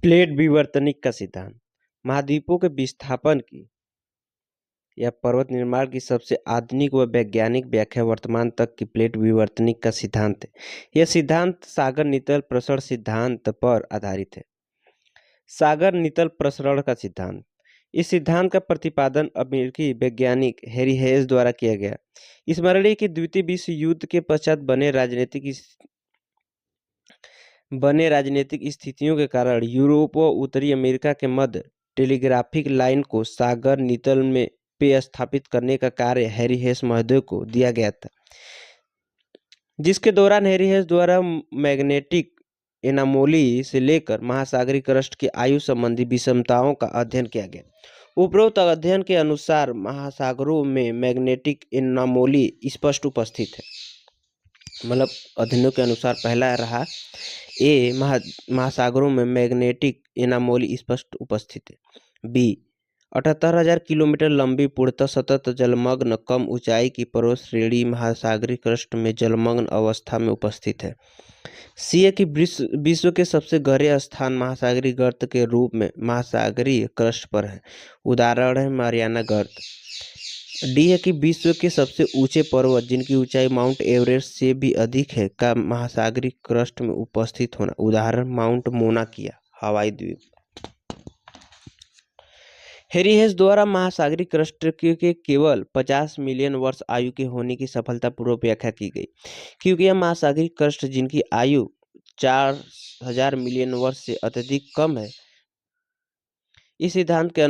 Plate विवर्तनिक का सिद्धांत महाद्वीपों के विस्थापन की या पर्वत निर्माण की सबसे आधुनिक व वैज्ञानिक व्याख्या वर्तमान तक की प्लेट विवर्तनिक का सिद्धांत है। यह सिद्धांत सागर नितल प्रसरण सिद्धांत पर आधारित है। सागर नितल प्रसरण का सिद्धांत, इस सिद्धांत का प्रतिपादन अमेरिकी वैज्ञानिक हैरी हेस द्वारा किया गया। स्मरणीय कि द्वितीय विश्व युद्ध के पश्चात बने राजनीतिक स्थितियों के कारण यूरोप व उत्तरी अमेरिका के मध्य टेलीग्राफिक लाइन को सागर नितल में पे स्थापित करने का कार्य हैरी हेस महोदय को दिया गया था, जिसके दौरान हैरी हेस द्वारा मैग्नेटिक एनामोली से लेकर महासागरीय क्रस्ट की आयु संबंधी विषमताओं का अध्ययन किया गया। उपरोक्त अध्ययन के अनुसार महासागरों में मैग्नेटिक एनामोली स्पष्ट उपस्थित है। मतलब अध्ययनों के अनुसार पहला रहा महासागरों में मैग्नेटिक एनामोली स्पष्ट उपस्थित है। बी 78,000 किलोमीटर लंबी पूर्णतः सतत जलमग्न कम ऊंचाई की पर्वत श्रेणी महासागरीय क्रस्ट में जलमग्न अवस्था में उपस्थित है। सी है कि विश्व के सबसे गहरे स्थान महासागरीय गर्त के रूप में महासागरीय क्रस्ट पर है। उदाहरण है मारियाना गर्त। डी है कि विश्व के सबसे ऊंचे पर्वत जिनकी ऊंचाई माउंट एवरेस्ट से भी अधिक है का महासागरीय क्रस्ट में उपस्थित होना। उदाहरण माउंट मोना किया, हवाई द्वीप। हैरी हेस द्वारा महासागरीय क्रस्ट के केवल 50 मिलियन वर्ष आयु के होने की सफलतापूर्वक व्याख्या की गई, क्योंकि यह महासागरीय क्रस्ट जिनकी आयु 4,000 मिलियन वर्ष से अत्यधिक कम है। इस सिद्धांत के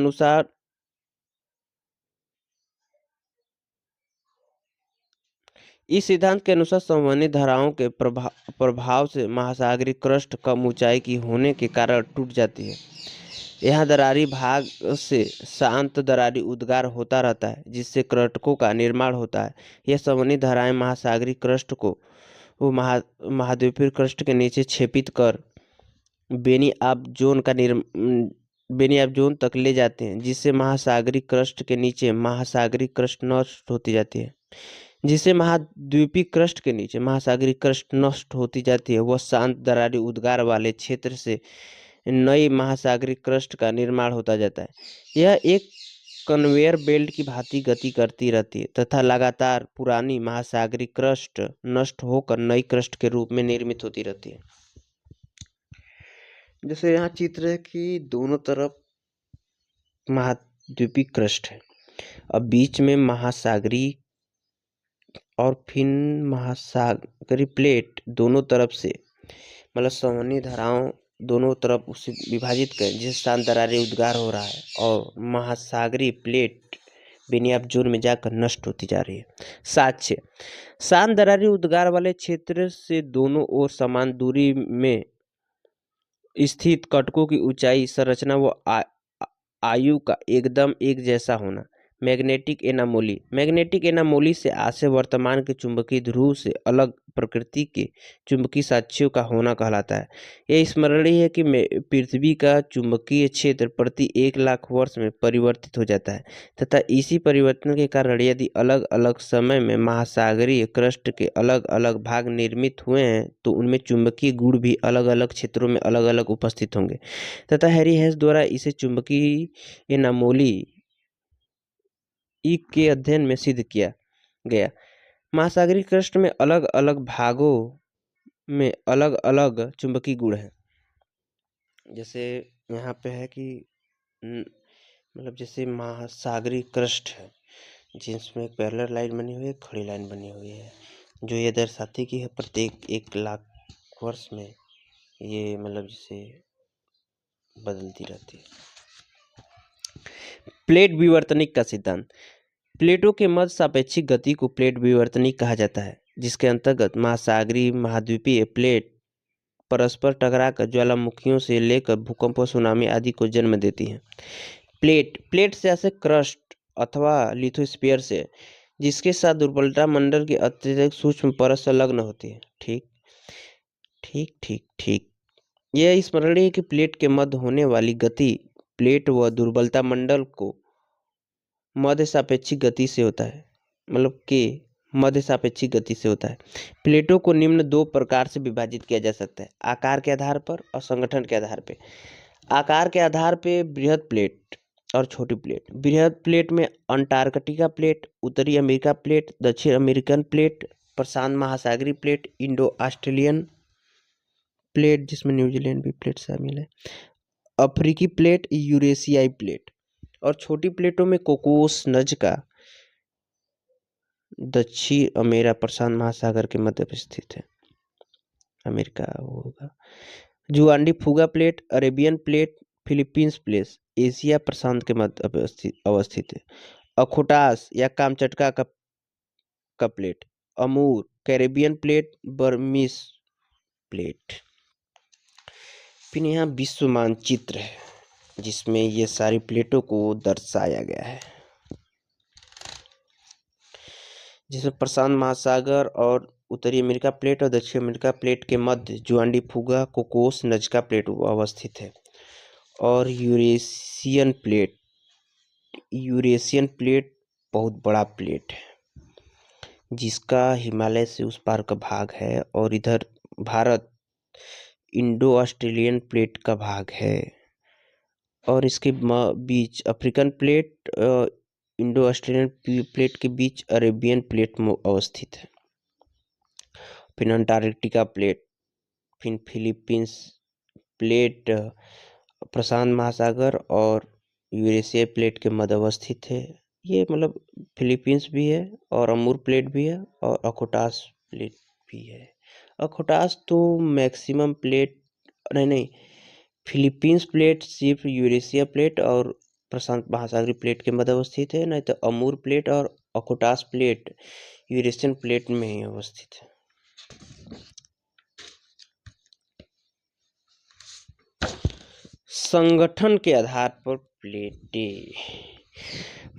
अनुसार संवहनी धाराओं के प्रभाव से महासागरीय क्रस्ट कम ऊंचाई की होने के कारण टूट जाती है। यहाँ दरारी भाग से शांत दरारी उद्गार होता रहता है, जिससे क्रस्टों का निर्माण होता है। यह संवहनी धाराएं महासागरीय क्रस्ट को महाद्वीपीय क्रस्ट के नीचे छेपित कर बेनियाब जोन तक ले जाते हैं, जिससे महासागरीय क्रस्ट के नीचे महासागरीय क्रस्ट नष्ट होती जाती है। जिससे महाद्वीपीय क्रस्ट के नीचे महासागरीय क्रस्ट नष्ट होती जाती है, वह शांत दरारी उद्गार वाले क्षेत्र से नई महासागरीय क्रस्ट का निर्माण होता जाता है। यह एक कन्वेयर बेल्ट की भांति गति करती रहती है तथा लगातार पुरानी महासागरीय क्रस्ट नष्ट होकर नई क्रस्ट के रूप में निर्मित होती रहती है। जैसे यहाँ चित्र है कि दोनों तरफ महाद्वीपीय क्रस्ट है, अब बीच में महासागरीय और फिर महासागरीय प्लेट दोनों तरफ से मतलब संवहनी धाराओं दोनों तरफ उसे विभाजित कर जिस शांत दरारी उद्गार हो रहा है और महासागरीय प्लेट बेनियाब जोन में जाकर नष्ट होती जा रही है। साक्ष्य, शांत दरारी उद्गार वाले क्षेत्र से दोनों ओर समान दूरी में स्थित कटकों की ऊंचाई, संरचना व आयु का एकदम एक जैसा होना। मैग्नेटिक एनामोली से आशय वर्तमान के चुंबकीय ध्रुव से अलग प्रकृति के चुंबकीय साक्ष्यों का होना कहलाता है। यह स्मरणीय है कि पृथ्वी का चुंबकीय क्षेत्र प्रति 1,00,000 वर्ष में परिवर्तित हो जाता है तथा इसी परिवर्तन के कारण यदि अलग अलग समय में महासागरीय क्रस्ट के अलग अलग भाग निर्मित हुए हैं तो उनमें चुंबकीय गुण भी अलग अलग क्षेत्रों में अलग अलग उपस्थित होंगे तथा हैरी हेस द्वारा इसे चुंबकीय एनामोली के अध्ययन में सिद्ध किया गया। महासागरीय क्रस्ट में अलग अलग भागों में अलग अलग चुंबकीय गुण हैं। जैसे यहाँ पे है कि मतलब जैसे महासागरीय क्रस्ट है जिसमें एक पैरेलल लाइन बनी हुई है, खड़ी लाइन बनी हुई है, जो ये दर्शाती कि प्रत्येक 1,00,000 वर्ष में ये मतलब जैसे बदलती रहती है। प्लेट विवर्तनिक का सिद्धांत, प्लेटों के मध्य सापेक्षिक गति को प्लेट विवर्तनिक कहा जाता है, जिसके अंतर्गत महासागरीय महाद्वीपीय प्लेट परस्पर टकराकर ज्वालामुखियों से लेकर भूकंप और सुनामी आदि को जन्म देती हैं। प्लेट से ऐसे क्रस्ट अथवा लिथोस्फीयर से जिसके साथ दुर्बलता मंडल की अत्यधिक सूक्ष्म परत संलग्न होती है। ठीक। यह स्मरणीय है कि प्लेट के मध्य होने वाली गति प्लेट व दुर्बलता मंडल को मध्य सापेक्षिक गति से होता है, मतलब के मध्य सापेक्षिक गति से होता है। प्लेटों को निम्न 2 प्रकार से विभाजित किया जा सकता है, आकार के आधार पर और संगठन के आधार पर। आकार के आधार पे बृहद प्लेट और छोटी प्लेट। बृहद प्लेट में अंटार्कटिका प्लेट, उत्तरी अमेरिका प्लेट, दक्षिण अमेरिकन प्लेट, प्रशांत महासागरीय प्लेट, इंडो ऑस्ट्रेलियन प्लेट जिसमें न्यूजीलैंड भी प्लेट शामिल है, अफ्रीकी प्लेट, यूरेशियाई प्लेट। और छोटी प्लेटों में कोकोस नजका दक्षिण अमेरिका प्रशांत महासागर के मध्य स्थित है, अमेरिका होगा। Juan de Fuca plate, Arabian plate, Philippines plate Asia प्रशांत के मध्य अवस्थित है। अखोटास या कामचटका का plate, Amur, Caribbean plate, Burmese plate. फिर यहाँ विश्व मानचित्र है जिसमें ये सारी प्लेटों को दर्शाया गया है, जिसमें प्रशांत महासागर और उत्तरी अमेरिका प्लेट और दक्षिण अमेरिका प्लेट के मध्य जुआंडी फुगा कोकोस नजका प्लेट अवस्थित है। और यूरेशियन प्लेट बहुत बड़ा प्लेट है जिसका हिमालय से उस पार का भाग है, और इधर भारत इंडो ऑस्ट्रेलियन प्लेट का भाग है, और इसके बीच African plate Indo Australian plate के बीच अरेबियन प्लेट में अवस्थित है। फिर अंटार्कटिका प्लेट, फिर फिलीपींस प्लेट प्रशांत महासागर और यूरेशिया प्लेट के मध्य अवस्थित है। ये मतलब फिलीपींस भी है और अमूर प्लेट भी है और अखोटास प्लेट भी है। अखोटास तो मैक्सिमम प्लेट नहीं, फिलीपींस प्लेट सिर्फ यूरेशिया प्लेट और प्रशांत महासागरीय प्लेट के मध्य अवस्थित है, नहीं तो अमूर प्लेट और अखोटास प्लेट यूरेशियन प्लेट में ही अवस्थित है। संगठन के आधार पर प्लेटें।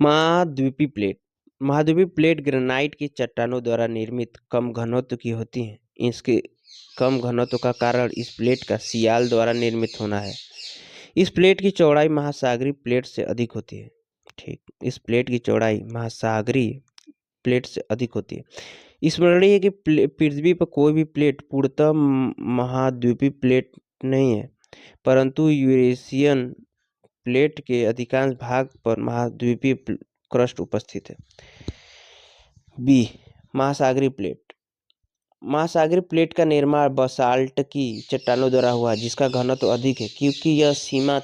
महाद्वीपीय प्लेट। महाद्वीपीय प्लेट ग्रेनाइट की चट्टानों द्वारा निर्मित कम घनत्व की होती हैं। इसके कम घनत्व का कारण इस प्लेट का सियाल द्वारा निर्मित होना है। इस प्लेट की चौड़ाई महासागरीय प्लेट से अधिक होती है। ठीक, इस प्लेट की चौड़ाई महासागरीय प्लेट से अधिक होती है। स्मरणीय है कि पृथ्वी पर कोई भी प्लेट पूर्णतः महाद्वीपीय प्लेट नहीं है, परंतु यूरेशियन प्लेट के अधिकांश भाग पर महाद्वीपीय क्रस्ट उपस्थित है। बी, महासागरीय प्लेट। महासागरीय प्लेट का निर्माण बसाल्ट की चट्टानों द्वारा हुआ जिसका घनत्व अधिक है, क्योंकि यह सीमा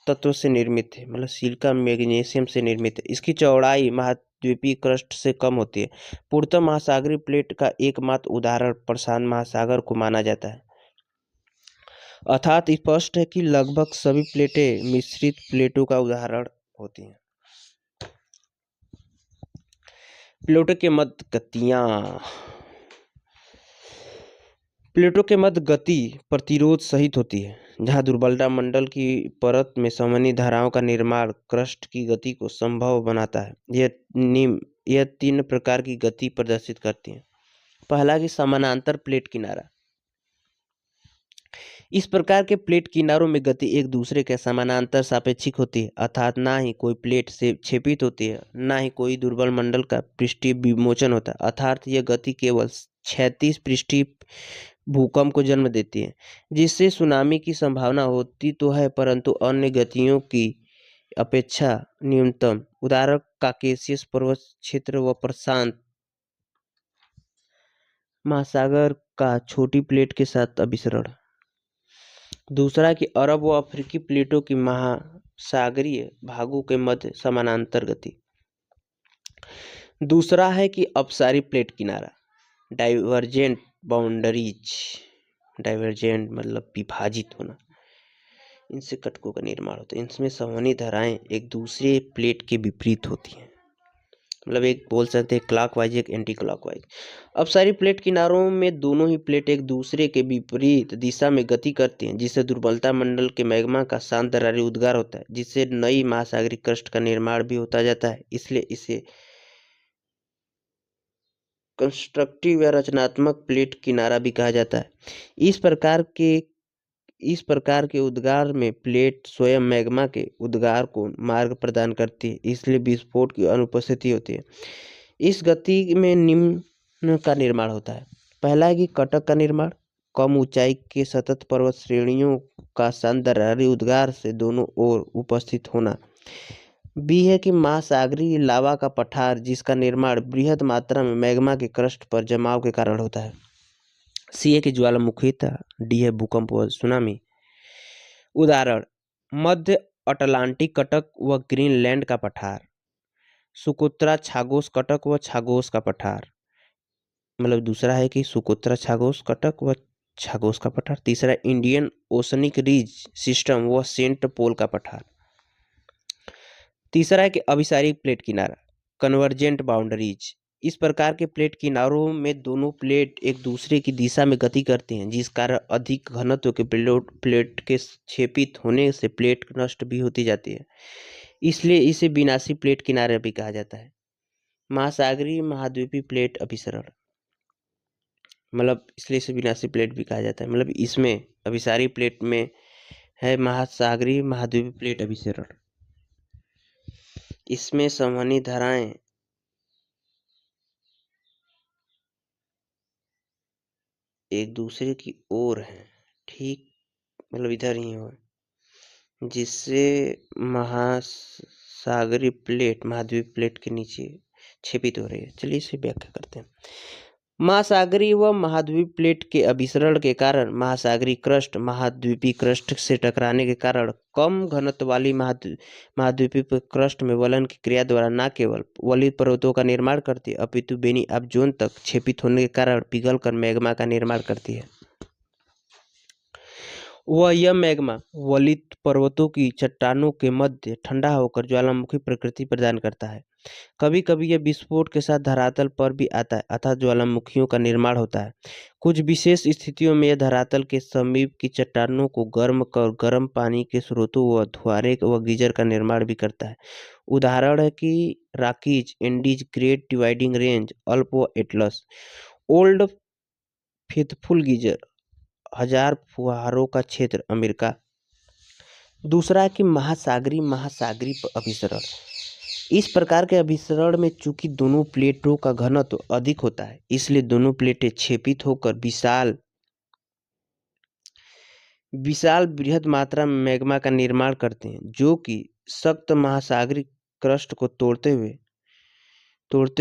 तत्व से निर्मित है, मतलब सिलिका मैग्नीशियम से निर्मित है। इसकी चौड़ाई महाद्वीपीय क्रस्ट से कम होती है। पूर्णतः महासागरीय प्लेट का एकमात्र उदाहरण प्रशांत महासागर को माना जाता है। अर्थात स्पष्ट है कि लगभग सभी प्लेटें मिश्रित प्लेटों का उदाहरण होती हैं। प्लेटों के मध्य गतियां। प्लेटों के मध्य गति प्रतिरोध सहित होती है, जहां दुर्बलता मंडल की परत में सामान्य धाराओं का निर्माण क्रस्ट की गति को संभव बनाता है। यह तीन प्रकार की गति प्रदर्शित करती है। पहला कि समानांतर प्लेट किनारा। इस प्रकार के प्लेट किनारों में गति एक दूसरे के समानांतर सापेक्षिक होती है, अर्थात ना ही कोई प्लेट से क्षेपित होती है, ना ही कोई दुर्बल मंडल का पृष्ठीय विमोचन होता है। अर्थात यह गति केवल क्षैतिज पृष्ठीय भूकंप को जन्म देती है, जिससे सुनामी की संभावना होती तो है, परंतु अन्य गतियों की अपेक्षा न्यूनतम। उदाहरण काकेशियस पर्वत क्षेत्र व प्रशांत महासागर का छोटी प्लेट के साथ अभिसरण। दूसरा कि अरब व अफ्रीकी प्लेटों की महासागरीय भागों के मध्य समानांतर गति। दूसरा है कि अपसारी प्लेट किनारा, डाइवर्जेंट बाउंड्रीज। डाइवर्जेंट मतलब विभाजित होना। इनसे कटकों का निर्माण होता है। इनमें संवहनी धाराएं एक दूसरे प्लेट के विपरीत होती हैं, मतलब एक बोल सकते हैं क्लॉकवाइज, एक एंटी क्लॉकवाइज। अपसारी प्लेट किनारों में दोनों ही प्लेट एक दूसरे के विपरीत दिशा में गति करती हैं, जिससे दुर्बलता मंडल के मैग्मा का शांत दरारी उद्गार होता है, जिससे नई महासागरीय क्रस्ट का निर्माण भी होता जाता है। इसलिए इसे कंस्ट्रक्टिव या रचनात्मक प्लेट किनारा भी कहा जाता है। इस प्रकार के उद्गार में प्लेट स्वयं मैग्मा के उद्गार को मार्ग प्रदान करती है, इसलिए विस्फोट की अनुपस्थिति होती है। इस गति में निम्न का निर्माण होता है। पहला है कि कटक का निर्माण। कम ऊंचाई के सतत पर्वत श्रेणियों का शानदार उद्गार से दोनों ओर उपस्थित होना। बी है कि महासागरीय लावा का पठार जिसका निर्माण बृहद मात्रा में मैग्मा के क्रस्ट पर जमाव के कारण होता है। सी है कि ज्वालामुखीता। डी है भूकंप व सुनामी। उदाहरण मध्य अटलांटिक कटक व ग्रीनलैंड का पठार, सुकोत्रा छागोस कटक व छागोस का पठार। मतलब दूसरा है कि सुकोत्रा छागोस कटक व छागोस का पठार। तीसरा इंडियन ओशनिक रिज सिस्टम व सेंट पोल का पठार। तीसरा है कि अभिसारी प्लेट किनारा, कन्वर्जेंट बाउंड्रीज। इस प्रकार के प्लेट किनारों में दोनों प्लेट एक दूसरे की दिशा में गति करते हैं, जिस कारण अधिक घनत्व के प्लेट के क्षेपित होने से प्लेट नष्ट भी होती जाती है, इसलिए इसे विनाशी प्लेट किनारे भी कहा जाता है। महासागरीय महाद्वीपीय प्लेट अभिसरण, मतलब इसलिए इसे विनाशी प्लेट भी कहा जाता है। मतलब इसमें अभिसारी प्लेट में है महासागरीय महाद्वीपीय प्लेट अभिसरण। इसमें संवहनी धाराएं एक दूसरे की ओर हैं, ठीक मतलब इधर ही हो, जिससे महासागरीय प्लेट महाद्वीपीय प्लेट के नीचे क्षेपित हो रही है। चलिए इसे व्याख्या करते हैं। महासागरीय व महाद्वीपीय प्लेट के अभिसरण के कारण महासागरीय क्रस्ट महाद्वीपीय क्रस्ट से टकराने के कारण कम घनत्व वाली महाद्वीपीय क्रस्ट में वलन की क्रिया द्वारा न केवल वलित पर्वतों का निर्माण करती है, अपितु बेनी आप जोन तक क्षेपित होने के कारण पिघलकर मैग्मा का निर्माण करती है। यह मैग्मा वलित पर्वतों की चट्टानों के मध्य ठंडा होकर ज्वालामुखी प्रकृति प्रदान करता है। कभी कभी यह विस्फोट के साथ धरातल पर भी आता है, अतः ज्वालामुखियों का निर्माण होता है। कुछ विशेष स्थितियों में यह धरातल के समीप की चट्टानों को गर्म कर गर्म पानी के स्रोतों व धुआरे व गीजर का निर्माण भी करता है। उदाहरण है कि Rockies, Andes, great dividing range, अल्प व एटलस। ओल्ड फेथफुल गीजर, हजार फुहारों का क्षेत्र, अमेरिका। दूसरा है कि महासागरीय अभिसरण। इस प्रकार के अभिसरण में चूंकि दोनों प्लेटों का घनत्व अधिक होता है, इसलिए दोनों प्लेटें क्षेपित होकर विशाल बृहद मात्रा में मैग्मा का निर्माण करते हैं, जो कि सख्त महासागरीय क्रस्ट को तोड़ते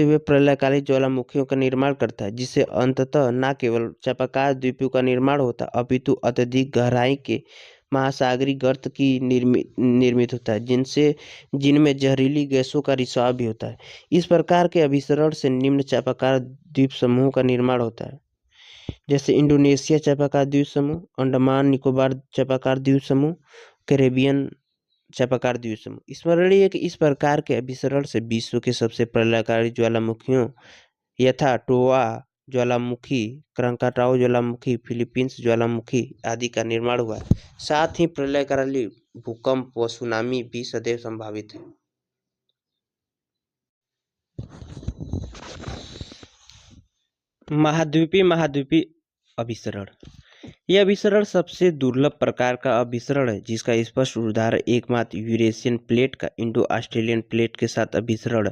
हुए प्रलयकालीन ज्वालामुखियों का निर्माण करता है, जिससे अंततः न केवल चापाकार द्वीपों का निर्माण होता है, अपितु अत्यधिक गहराई के महासागरीय गर्त की निर्मित होता है, जिनमें जहरीली गैसों का रिसाव भी होता है। इस प्रकार के अभिसरण से निम्न चापाकार द्वीप समूह का निर्माण होता है, जैसे इंडोनेशिया चापाकार द्वीप समूह, अंडमान निकोबार चापाकार द्वीप समूह, कैरेबियन चापाकार द्वीप समूह। स्मरणीय है कि इस प्रकार के अभिसरण से विश्व के सबसे प्रलयकारी ज्वालामुखियों यथा टोआ ज्वालामुखी, क्रांकाटाओ ज्वालामुखी, फिलीपींस ज्वालामुखी आदि का निर्माण हुआ है। साथ ही प्रलयकारी भूकंप व सुनामी भी सदैव संभावित है। महाद्वीपीय अभिसरण। यह अभिसरण सबसे दुर्लभ प्रकार का अभिसरण है, जिसका स्पष्ट उदाहरण एकमात्र यूरेशियन प्लेट का इंडो ऑस्ट्रेलियन प्लेट के साथ अभिसरण,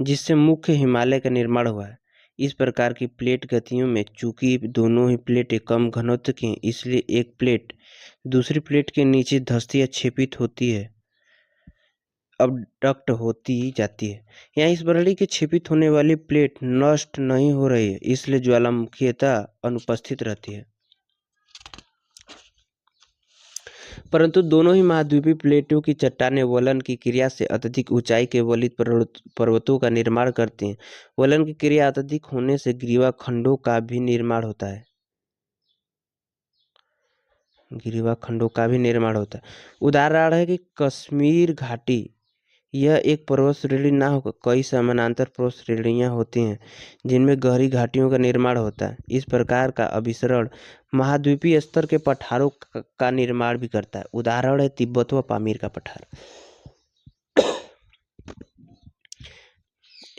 जिससे मुख्य हिमालय का निर्माण हुआ है। इस प्रकार की प्लेट गतियों में चूंकि दोनों ही प्लेटें कम घनत्व की हैं, इसलिए एक प्लेट दूसरी प्लेट के नीचे धंसती या क्षेपित होती है, अबडक्ट होती जाती है। यहाँ इस प्रणाली के क्षेपित होने वाली प्लेट नष्ट नहीं हो रही है, इसलिए ज्वालामुखीयता अनुपस्थित रहती है। परंतु दोनों ही महाद्वीपीय प्लेटों की चट्टानें वलन की क्रिया से अत्यधिक ऊंचाई के वलित पर्वतों का निर्माण करती हैं। वलन की क्रिया अत्यधिक होने से ग्रीवा खंडों का भी निर्माण होता है। उदाहरण है कि कश्मीर घाटी। यह एक पर्वत श्रेणी न होकर कई समानांतर पर्वत श्रेणियां होती हैं, जिनमें गहरी घाटियों का निर्माण होता है। इस प्रकार का अभिसरण महाद्वीपीय स्तर के पठारों का निर्माण भी करता है। उदाहरण है तिब्बत व पामीर का पठार।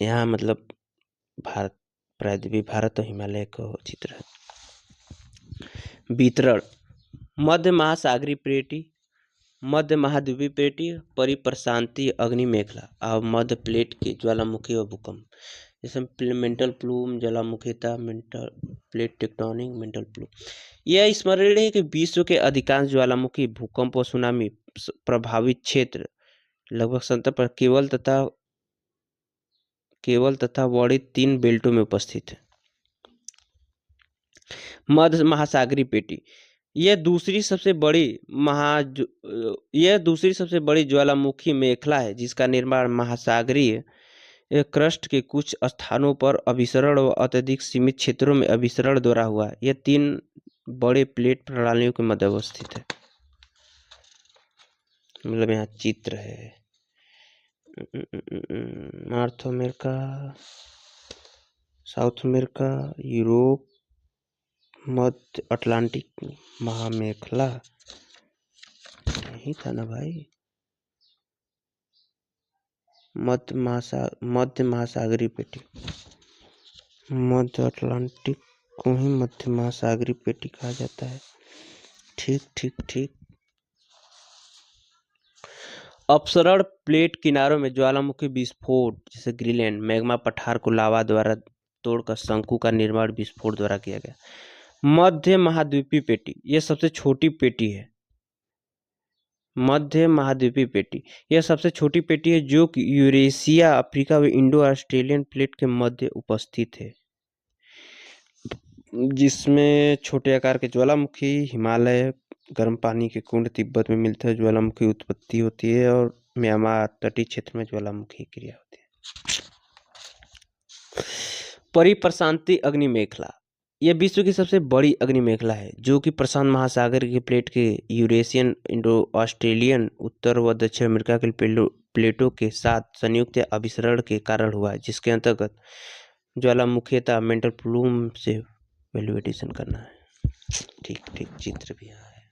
यहाँ मतलब भारत और हिमालय का चित्र है। वितरण मध्य महासागरीय प्लेटी, मध्य महाद्वीपीय प्लेटी, परिप्रशांतीय अग्नि मेखला और मध्य प्लेट के ज्वालामुखी व भूकंप। जैसे मेंटल प्लूम, ज्वालामुखीता, mantle plate tectonic, mantle plume. यह स्मरणीय है कि विश्व के अधिकांश ज्वालामुखी, भूकंप और सुनामी प्रभावित क्षेत्र लगभग 70 पर केवल तथा बड़ी 3 बेल्टों में उपस्थित है। मध्य महासागरीय पेटी यह दूसरी सबसे बड़ी ज्वालामुखी मेखला है, जिसका निर्माण महासागरीय क्रस्ट के कुछ स्थानों पर अभिसरण व अत्यधिक सीमित क्षेत्रों में अभिसरण द्वारा हुआ है। यह 3 बड़े प्लेट प्रणालियों के मध्य अवस्थित है। मतलब यहाँ चित्र है। North America, South America, Europe, मध्य अटलांटिक महामेखला, यही था ना भाई। मध्य महासागरीय पेटी, मध्य अटलांटिक को ही मध्य महासागरीय पेटी कहा जाता है। ठीक। अपसरण प्लेट किनारों में ज्वालामुखी विस्फोट, जैसे ग्रीनलैंड मैग्मा पठार को लावा द्वारा तोड़कर शंकु का निर्माण विस्फोट द्वारा किया गया। मध्य महाद्वीपीय पेटी यह सबसे छोटी पेटी है। मध्य महाद्वीपीय पेटी यह सबसे छोटी पेटी है जो कि यूरेशिया, अफ्रीका व इंडो ऑस्ट्रेलियन प्लेट के मध्य उपस्थित है, जिसमें छोटे आकार के ज्वालामुखी, हिमालय, गर्म पानी के कुंड तिब्बत में मिलते हैं, ज्वालामुखी उत्पत्ति होती है और म्यांमार तटीय क्षेत्र में ज्वालामुखी क्रिया होती है। परिप्रशांतीय अग्निमेखला यह विश्व की सबसे बड़ी अग्निमेखला है, जो कि प्रशांत महासागर की प्लेट के यूरेशियन, इंडो ऑस्ट्रेलियन, उत्तर व दक्षिण अमेरिका के प्लेटों के साथ संयुक्त अभिसरण के कारण हुआ है, जिसके अंतर्गत ज्वालामुखीता मेंटल प्लूम से वैल्यूएशन करना है। ठीक चित्र भी यहाँ है।